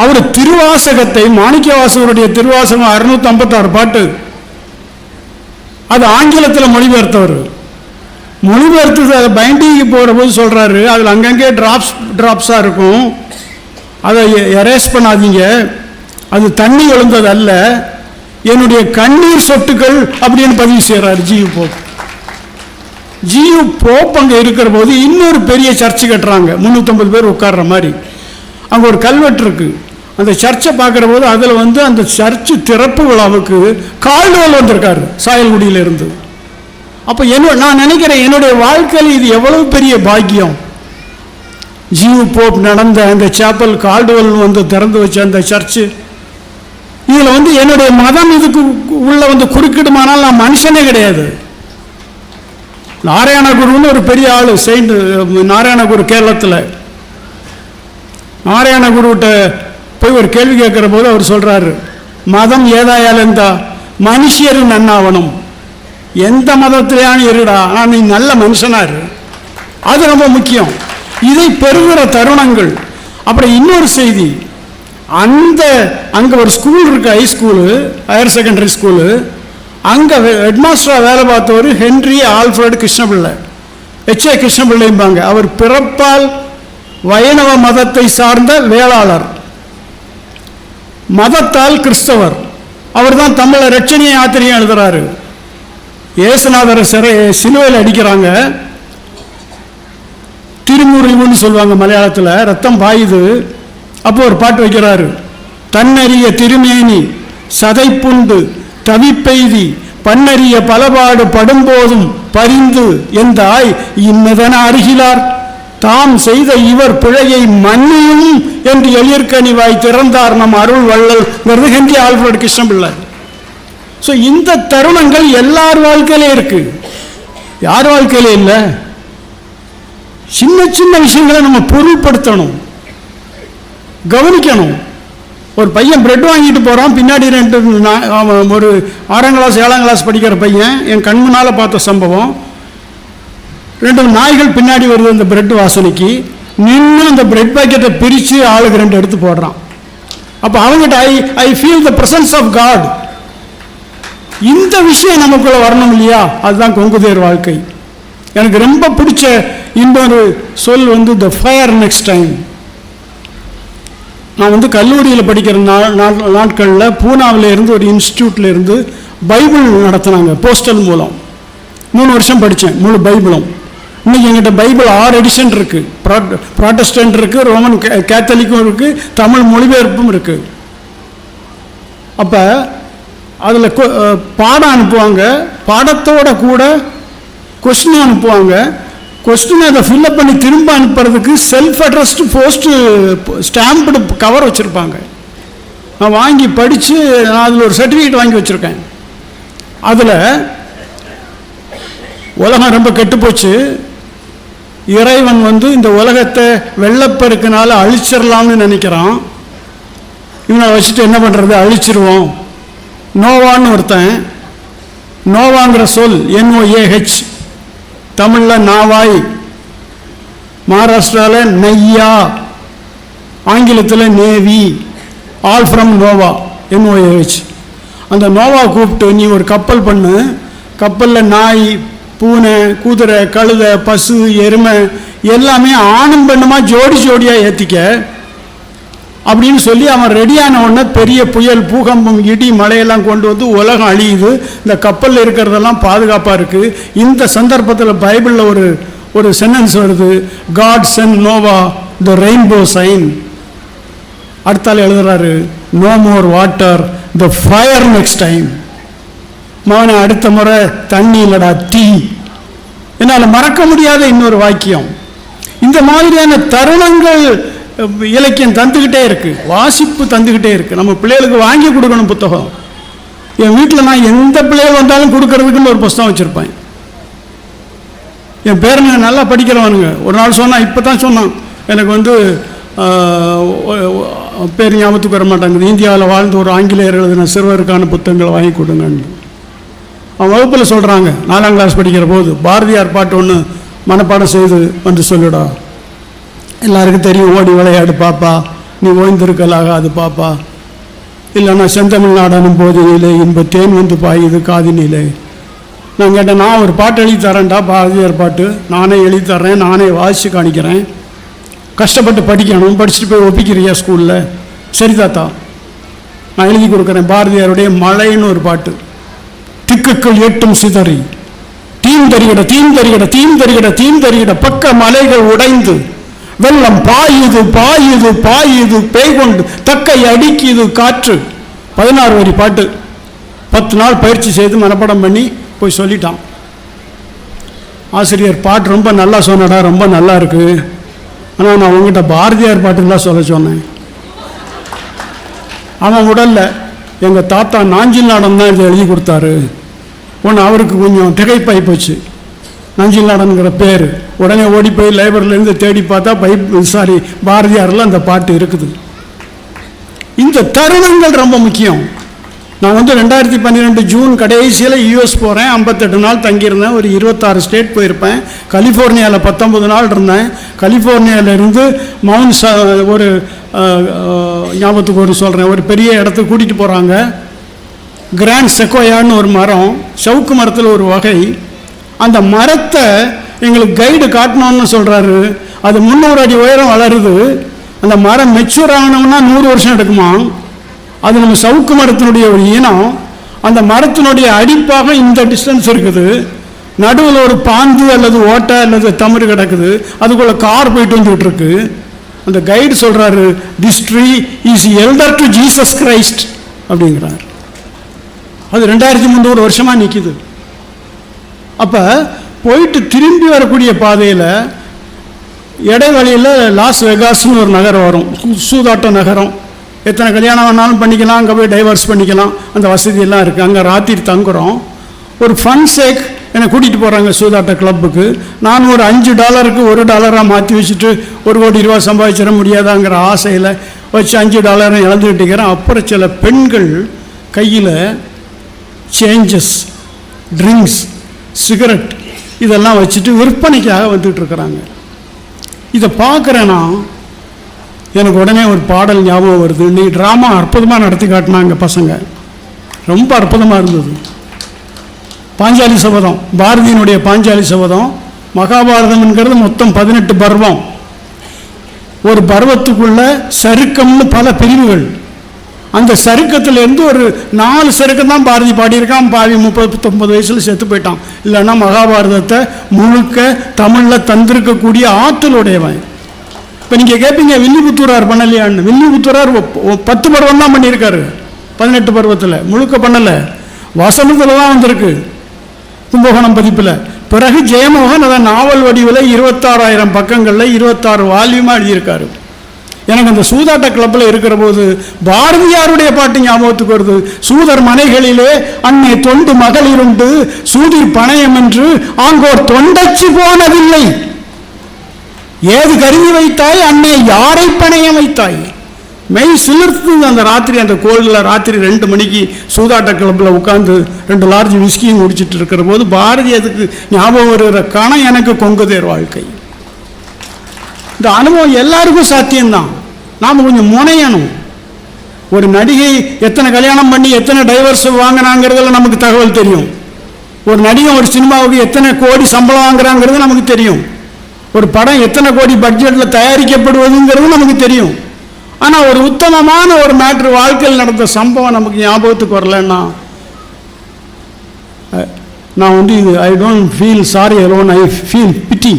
அவர் திருவாசகத்தை, மாணிக்கவாசகருடைய திருவாசகம் 656 பாட்டு, அது ஆங்கிலத்தில் மொழிபெயர்த்தவர். மொழிபெயர்த்து அதை பைண்டிங்கு போகிற போது சொல்கிறாரு, அதில் அங்கங்கே ட்ராப்ஸாக இருக்கும், அதை எரேஸ் பண்ணாதீங்க, அது தண்ணி எழுந்தது அல்ல, என்னுடைய கண்ணீர் சொட்டுகள் அப்படின்னு பதிவு செய்கிறார் ஜியு போப். ஜியு போப் அங்கே இருக்கிற போது இன்னொரு பெரிய சர்ச்சு கட்டுறாங்க, 350 பேர் உட்கார்ற மாதிரி. அங்கே ஒரு கல்வெட்டு இருக்கு. அந்த சர்ச்சை பார்க்குற போது அதில் வந்து அந்த சர்ச்சு திறப்பு விழாவுக்கு கால்டுவெல் வந்திருக்காரு சாயல்குடியிலிருந்து. அப்போ நான் நினைக்கிறேன், என்னுடைய வாழ்க்கையில் இது எவ்வளவு பெரிய பாக்கியம். ஜியு போப் நடந்த அந்த சேப்பல், கால்டுவெல் வந்து திறந்து வச்ச அந்த சர்ச்சு, இதில் வந்து என்னுடைய மதம் இதுக்கு உள்ள வந்து குறுக்கிடுமானால் நான் மனுஷனே கிடையாது. நாராயணகுருன்னு ஒரு பெரிய ஆள், செயின்ட் நாராயணகுரு கேரளத்தில். நாராயணகுருகிட்ட போய் ஒரு கேள்வி கேட்குற போது அவர் சொல்கிறாரு, மதம் ஏதாயாலும் இருந்தா மனுஷியர் நன்னாவணும், எந்த மதத்திலேயான இருடா, ஆனால் நீ நல்ல மனுஷனாரு, அது ரொம்ப முக்கியம். இதை பெறுகிற தருணங்கள். அப்புறம் இன்னொரு செய்தி, அங்கே ஒரு ஸ்கூல் இருக்கு, high school, higher secondary school. அங்கே ஹெட்மாஸ்டராக வேலை பார்த்தவர் ஹென்றி ஆல்ஃபிரட் கிருஷ்ணபிள்ளை, H.A. கிருஷ்ணபிள்ளைம்பாங்க. அவர் பிறப்பால் வைணவ மதத்தை சார்ந்த வேளாளர், மதத்தால் கிறிஸ்தவர். அவர் தான் தமிழை ரட்சணிய யாத்திரையும் எழுதுறாரு. ஏசுநாதரை சிலுவையில் அடிக்கிறாங்க, திருமுறிவுன்னு சொல்லுவாங்க மலையாளத்தில், ரத்தம் பாயுது. அப்போ ஒரு பாட்டு வைக்கிறாரு, தன்னறிய திருமேனி சதைப்புண்டு தவிப்பெய்தி பன்னறிய பலபாடு படும்போதும் பரிந்து எந்தாய் இன்னதென அருகிலார் தாம் செய்த இவர் பிழையை மன்னியும் என்று எளிர்கனிவாய் திறந்தார் நம் அருள் வள்ளல் ஹென்றி ஆல்ஃபிரட் கிருஷ்ணபிள்ளை. ஸோ இந்த தருணங்கள் எல்லார் வாழ்க்கையிலே இருக்கு, யார் வாழ்க்கையிலே இல்லை. சின்ன சின்ன விஷயங்களை நம்ம பொருள்படுத்தணும், கவனிக்கணும். ஒரு பையன் பிரெட் வாங்கிட்டு போகிறான், பின்னாடி ஒரு 6ஆம் கிளாஸ் 7ஆம் கிளாஸ் படிக்கிற பையன், என் கண் முன்னால் பார்த்த சம்பவம். 2 நாய்கள் பின்னாடி வருது அந்த பிரெட் வாசனைக்கு, நின்று அந்த பிரெட் பாக்கெட்டை பிரித்து ஆளுக்கு 2 எடுத்து போடுறான். அப்போ அவங்ககிட்ட I feel the presence of God. இந்த விஷயம் நமக்குள்ள வரணும் இல்லையா? அதுதான் கொங்குதேர் வாழ்க்கை. எனக்கு ரொம்ப பிடிச்ச இன்னொரு சொல் த ஃபயர் நெக்ஸ்ட் டைம். நான் கல்லூரியில் படிக்கிற நாட்களில் பூனாவில் இருந்து ஒரு இன்ஸ்டியூட்டில் இருந்து பைபிள் நடத்தினாங்க போஸ்டல் மூலம். 3 வருஷம் படித்தேன் முழு பைபிளும். இன்னைக்கு எங்கிட்ட பைபிள் 6 எடிஷன் இருக்கு. ப்ராட்டஸ்டன்ட் இருக்கு, ரோமன் கேத்தலிக்கும் இருக்கு, தமிழ் மொழிபெயர்ப்பும் இருக்கு. அப்போ அதில் பாடம் அனுப்புவாங்க, பாடத்தோட கூட கொஸ்டின் அனுப்புவாங்க. கொஸ்டின் அதை ஃபில்லப் பண்ணி திரும்ப அனுப்புறதுக்கு self addressed post stamp cover வச்சுருப்பாங்க. நான் வாங்கி படித்து நான் அதில் ஒரு சர்டிஃபிகேட் வாங்கி வச்சுருக்கேன். அதில் உலகம் ரொம்ப கெட்டுப்போச்சு, இறைவன் இந்த உலகத்தை வெள்ளப்பெருக்கினால அழிச்சிடலாம்னு நினைக்கிறான். இவனை வச்சுட்டு என்ன பண்ணுறது, அழிச்சிருவோம். நோவான்னு ஒருத்தன், நோவாங்கிற சொல் NOAH, தமிழில் நாவாய், மகாராஷ்டிராவில் நையா, ஆங்கிலத்தில் navy, all from Noah, NOAH. அந்த நோவா கூப்பிட்டு நீ ஒரு கப்பல் பண்ணு, கப்பலில் நாய், பூனை, குதிரை, கழுதை, பசு, எருமை எல்லாமே ஆணும் பெண்ணுமா ஜோடி ஜோடியாக ஏற்றிக்க அப்படின்னு சொல்லி அவன் ரெடியான உடனே பெரிய புயல், பூகம்பம், இடி, மழையெல்லாம் கொண்டு உலகம் அழியுது. இந்த கப்பலில் இருக்கிறதெல்லாம் பாதுகாப்பாக இருக்குது. இந்த சந்தர்ப்பத்தில் பைபிளில் ஒரு சென்டென்ஸ் வருது, God sent Noah the rainbow sign. அடுத்தால எழுதுறாரு, no more water the fire next time. மகனை அடுத்த முறை தண்ணி இல்லடா தீ. என்னால் மறக்க முடியாத இன்னொரு வாக்கியம். இந்த மாதிரியான தருணங்கள் இலக்கியம் தந்துக்கிட்டே இருக்கு, வாசிப்பு தந்துக்கிட்டே இருக்கு. நம்ம பிள்ளைகளுக்கு வாங்கி கொடுக்கணும் புத்தகம். என் வீட்டில் நான் எந்த பிள்ளைகள் வந்தாலும் கொடுக்கறதுக்குன்னு ஒரு புத்தகம் வச்சுருப்பேன். என் பேரனை நல்லா படிக்கிறவனுங்க. ஒரு நாள் சொன்னான், இப்போ தான் சொன்னான், எனக்கு பேர் ஞாபகத்துக்கு வர மாட்டாங்குது, இந்தியாவில் வாழ்ந்து ஒரு ஆங்கிலேயர் எழுதின சிறுவருக்கான புத்தகங்களை வாங்கி கொடுங்கன்னு. அவன் வகுப்பில் சொல்கிறாங்க, 4ஆம் கிளாஸ் படிக்கிற போது, பாரதியார் பாட்டு ஒன்று மனப்பாடம் செய்து சொல்லிடா, எல்லாருக்கும் தெரியும், ஓடி விளையாடு பாப்பா, நீ ஓய்ந்திருக்கலாகாது பாப்பா, இல்லைன்னா செந்தமிழ்நாடனும் போதினிலே இன்ப தேன் பாயுது காதினிலே. நான் கேட்டேன், நான் ஒரு பாட்டு எழுதி தரேன்டா, பாரதியார் பாட்டு நானே எழுதி தர்றேன், நானே வாசித்து காணிக்கிறேன், கஷ்டப்பட்டு படிக்கணும், படிச்சுட்டு போய் ஒப்பிக்கிறியா ஸ்கூலில்? சரி தாத்தா, நான் எழுதி கொடுக்குறேன். பாரதியாருடைய மழைன்னு ஒரு பாட்டு. திக்குக்கள் எட்டும் சிதறி தீம் தருகிட தீம் தருகிட தீம் தருகிட தீம் தருகிட பக்க மலைகள் உடைந்து வெள்ளம் பாயுது பாயுது பாயுது பேய்கொண்டு தக்கை அடிக்குது காற்று. 16 வரி பாட்டு. 10 நாள் பயிற்சி செய்து மனப்பாடம் பண்ணி போய் சொல்லிட்டான். ஆசிரியர், பாட்டு ரொம்ப நல்லா சொன்னடா, ரொம்ப நல்லா இருக்கு, ஆனால் நான் உங்ககிட்ட பாரதியார் பாட்டுன்னு தான் சொல்ல சொன்னேன். அவன் உடல்ல எங்கள் தாத்தா நாஞ்சில் நாடம் தான் இதை எழுதி கொடுத்தாரு. ஒன்று அவருக்கு கொஞ்சம் திகைப்பாகி போச்சு. நஞ்சில் நாடனுங்கிற பேர். உடனே ஓடி போய் லைப்ரரியிலேருந்து தேடி பார்த்தா பாரதியாரில் அந்த பாட்டு இருக்குது. இந்த தருணங்கள் ரொம்ப முக்கியம். நான் 2012 ஜூன் கடைசியில் யூஎஸ் போகிறேன். 58 நாள் தங்கியிருந்தேன். ஒரு 26 ஸ்டேட் போயிருப்பேன். கலிஃபோர்னியாவில் 19 நாள் இருந்தேன். கலிஃபோர்னியாவிலேருந்து ஒரு ஞாபகத்துக்கு ஒரு சொல்கிறேன், ஒரு பெரிய இடத்துக்கு கூட்டிகிட்டு போகிறாங்க. கிராண்ட் செக்கோயான்னு ஒரு மரம், சவுக்கு மரத்தில் ஒரு வகை. அந்த மரத்தை எங்களுக்கு கைடு காட்டணும்னு சொல்கிறாரு. அது 300 அடி உயரம் வளருது. அந்த மரம் மெச்சூர் ஆகணும்னா 100 வருஷம் எடுக்குமா. அது நம்ம சவுக்கு மரத்தினுடைய ஒரு இனம். அந்த மரத்தினுடைய அடிப்பாக இந்த டிஸ்டன்ஸ் இருக்குது. நடுவில் ஒரு பாந்து அல்லது ஓட்டை அல்லது தமறு கிடக்குது. அதுக்குள்ள கார் போயிட்டு வந்துட்டு இருக்கு. அந்த கைடு சொல்கிறாரு, this tree his elder to Jesus Christ அப்படிங்கிறார். அது 2300 வருஷமாக நிற்கிது. அப்போ போயிட்டு திரும்பி வரக்கூடிய பாதையில் இடைவெளியில் லாஸ் வெகாஸ்னு ஒரு நகரம் வரும், சூதாட்ட நகரம். எத்தனை கல்யாணம் வேணாலும் பண்ணிக்கலாம், அங்கே போய் டைவர்ஸ் பண்ணிக்கலாம், அந்த வசதியெல்லாம் இருக்குது. அங்கே ராத்திரி தங்குறோம். ஒரு ஃபன் சேக் என்னை கூட்டிகிட்டு போகிறாங்க சூதாட்ட கிளப்புக்கு. நான் ஒரு $5 $1 மாற்றி வச்சுட்டு 1 கோடி ரூபா சம்பாதிச்சிட முடியாதாங்கிற ஆசையில் வச்சு $5 இழந்துக்கிட்டேங்கிறேன். அப்புறம் சில பெண்கள் கையில் சேஞ்சஸ், ட்ரிங்க்ஸ், சிகரெட் இதெல்லாம் வச்சுட்டு விற்பனைக்காக வந்துட்டுருக்குறாங்க. இதை பார்க்குறேன்னா எனக்கு உடனே ஒரு பாடல் ஞாபகம் வருது. இன்னைக்கு ட்ராமா அற்புதமாக நடத்தி காட்டினாங்க பசங்க, ரொம்ப அற்புதமாக இருந்தது. பாஞ்சாலி சபதம், பாரதியினுடைய பாஞ்சாலி சபதம். மகாபாரதம்ங்கிறது மொத்தம் 18 பர்வம். ஒரு பர்வத்துக்குள்ள சருக்கம்னு பல பிரிவுகள். அந்த சருக்கத்திலேருந்து ஒரு 4 சருக்கம் தான் பாரதி பாடியிருக்கான். பாவி 39 வயசில் செத்து போயிட்டான். இல்லைன்னா மகாபாரதத்தை முழுக்க தமிழில் தந்திருக்கக்கூடிய ஆற்றலுடையவன். இப்போ நீங்கள் கேட்பீங்க, வில்லிபுத்தூரார் பண்ணலையான்னு. வில்லிபுத்தூரார் 10 பருவம் தான் பண்ணியிருக்காரு, 18 பருவத்தில் முழுக்க பண்ணலை. வசனத்தில் தான் வந்திருக்கு, கும்பகோணம் பதிப்பில். பிறகு ஜெயமோகன் அதை நாவல் வடிவில் 26,000 பக்கங்களில் 26 வால்யூமாக எழுதியிருக்காரு. எனக்கு அந்த சூதாட்ட கிளப்பில் இருக்கிற போது பாரதியாருடைய பாட்டு ஞாபகத்துக்கு வருது. சூதர் மனைகளிலே அன்னை தொண்டு மகளிருண்டு சூதிர் பணையம் என்று ஆங்கோர் தொண்டச்சி போனதில்லை. ஏது கருதி வைத்தாய் அன்னை, யாரை பணையம் வைத்தாய்? மெய் சிலிர்த்து அந்த ராத்திரி, அந்த கோயிலில் ராத்திரி 2 மணிக்கு சூதாட்ட கிளப்பில் உட்காந்து 2 லார்ஜ் விஸ்கியும் குடிச்சிட்டு இருக்கிற போது பாரதி அதுக்கு ஞாபகம் வருகிற கணம் எனக்கு கொங்குதேர் வாழ்க்கை. இந்த அனுபவம் எல்லாருக்கும் சாத்தியம்தான். நாம் கொஞ்சம் முனையணும். ஒரு நடிகை எத்தனை கல்யாணம் பண்ணி எத்தனை டைவர்ஸ் வாங்கினாங்கிறதுல நமக்கு தகவல் தெரியும். ஒரு நடிகை ஒரு சினிமாவுக்கு எத்தனை கோடி சம்பளம் வாங்குறாங்கிறது நமக்கு தெரியும். ஒரு படம் எத்தனை கோடி பட்ஜெட்டில் தயாரிக்கப்படுவதுங்கிறது நமக்கு தெரியும். ஆனால் ஒரு உத்தமமான ஒரு மேட்ரு, வாழ்க்கையில் நடந்த சம்பவம் நமக்கு ஞாபகத்துக்கு வரலன்னா நான் இது I don't feel sorry alone, I feel pity.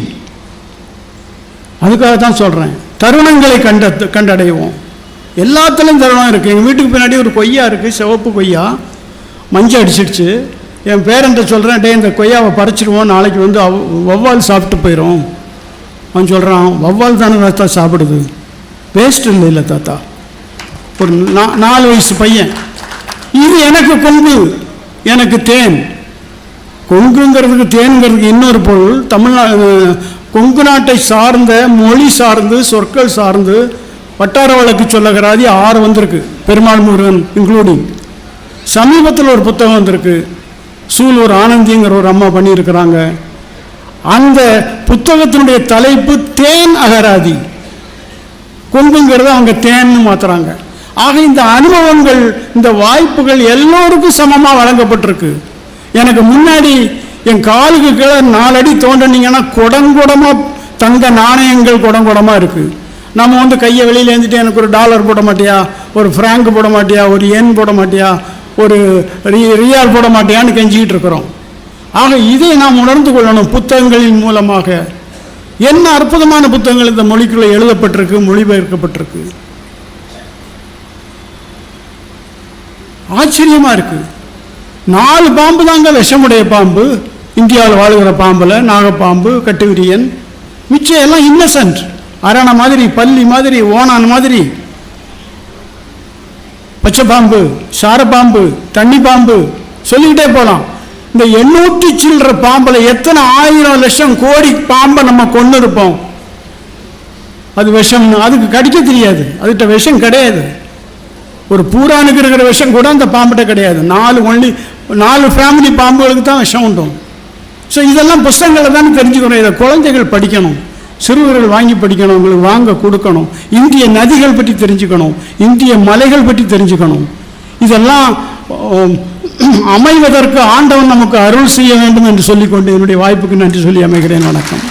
அதுக்காக தான் சொல்கிறேன், தருணங்களை கண்டடைவோம். எல்லாத்துலேயும் தருணம் இருக்குது. எங்கள் வீட்டுக்கு பின்னாடி ஒரு கொய்யா இருக்குது, சிவப்பு கொய்யா, மஞ்சள் அடிச்சிடுச்சு. என் பேரன்ட்ட சொல்கிறேன், டே இந்த கொய்யாவை பறிச்சிடுவோம், நாளைக்கு வௌவால் சாப்பிட்டு போயிடும். அவன் சொல்கிறான், வௌவால் தானே தாத்தா சாப்பிடுது, வேஸ்ட் இல்லை தாத்தா. ஒரு 4 வயசு பையன். இது எனக்கு கொங்கு, எனக்கு தேன். கொங்குங்கிறதுக்கு தேனுங்கிறதுக்கு இன்னொரு பொருள். கொங்கு நாட்டை சார்ந்த மொழி சார்ந்து சொற்கள் சார்ந்து வட்டார வழக்கு சொல்லுகிறாதி 6 வந்திருக்கு, பெருமாள் முருகன் இன்க்ளூடிங். சமீபத்தில் ஒரு புத்தகம் வந்திருக்கு, சூலூர் ஆனந்திங்கிற ஒரு அம்மா பண்ணியிருக்கிறாங்க. அந்த புத்தகத்தினுடைய தலைப்பு தேன் அகராதி. கொங்குங்கிறத அவங்க தேன்னு மாத்துறாங்க. ஆக இந்த அனுபவங்கள், இந்த வாய்ப்புகள் எல்லோருக்கும் சமமாக வழங்கப்பட்டிருக்கு. எனக்கு முன்னாடி என் காலுக்கு கீழே 4 அடி தோண்டினீங்கன்னா குடங்குடமாக தங்க நாணயங்கள் குடங்குடமாக இருக்குது. நம்ம கையை வெளியில் எழுந்துட்டு எனக்கு ஒரு $1 போட மாட்டியா, ஒரு ஃப்ராங்க் போட மாட்டியா, ஒரு எண் போட மாட்டியா, ஒரு ரியால் போட மாட்டியான்னு கெஞ்சிக்கிட்டு இருக்கிறோம். ஆக இதை நாம் உணர்ந்து கொள்ளணும். புத்தகங்களின் மூலமாக என்ன அற்புதமான புத்தகங்கள் இந்த மொழிக்குள்ளே எழுதப்பட்டிருக்கு, மொழிபெயர்க்கப்பட்டிருக்கு. ஆச்சரியமாக இருக்குது. 4 பாம்பு தாங்க விஷமுடைய பாம்பு இந்தியாவில் வாழ்கிற பாம்பில். நாகப்பாம்பு, கட்டுவிரியன், மிச்சம் எல்லாம் இன்னசென்ட். அரணை மாதிரி, பல்லி மாதிரி, ஓனான் மாதிரி, பச்சை பாம்பு, சார பாம்பு, தண்ணி பாம்பு, சொல்லிக்கிட்டே போகலாம். இந்த 800 சில்லற பாம்பில் எத்தனை 1000 லட்சம் கோடி பாம்பை நம்ம கொண்டு இருப்போம். அது விஷம், அதுக்கு கடிக்க தெரியாது, அதுகிட்ட விஷம் கிடையாது. ஒரு பூரானுக்கு இருக்கிற விஷம் கூட அந்த பாம்பிட்ட கிடையாது. 4 ஃபேமிலி பாம்புகளுக்கு தான் விஷம் உண்டும். ஸோ இதெல்லாம் புஸ்தகங்களை தான் தெரிஞ்சுக்கணும். இதை குழந்தைகள் படிக்கணும், சிறுவர்கள் வாங்கி படிக்கணும், உங்களுக்கு வாங்க கொடுக்கணும். இந்திய நதிகள் பற்றி தெரிஞ்சுக்கணும், இந்திய மலைகள் பற்றி தெரிஞ்சுக்கணும். இதெல்லாம் அமைவதற்கு ஆண்டவன் நமக்கு அருள் செய்ய வேண்டும் என்று சொல்லிக்கொண்டு என்னுடைய வாய்ப்புக்கு நன்றி சொல்லி அமைகிறேன். வணக்கம்.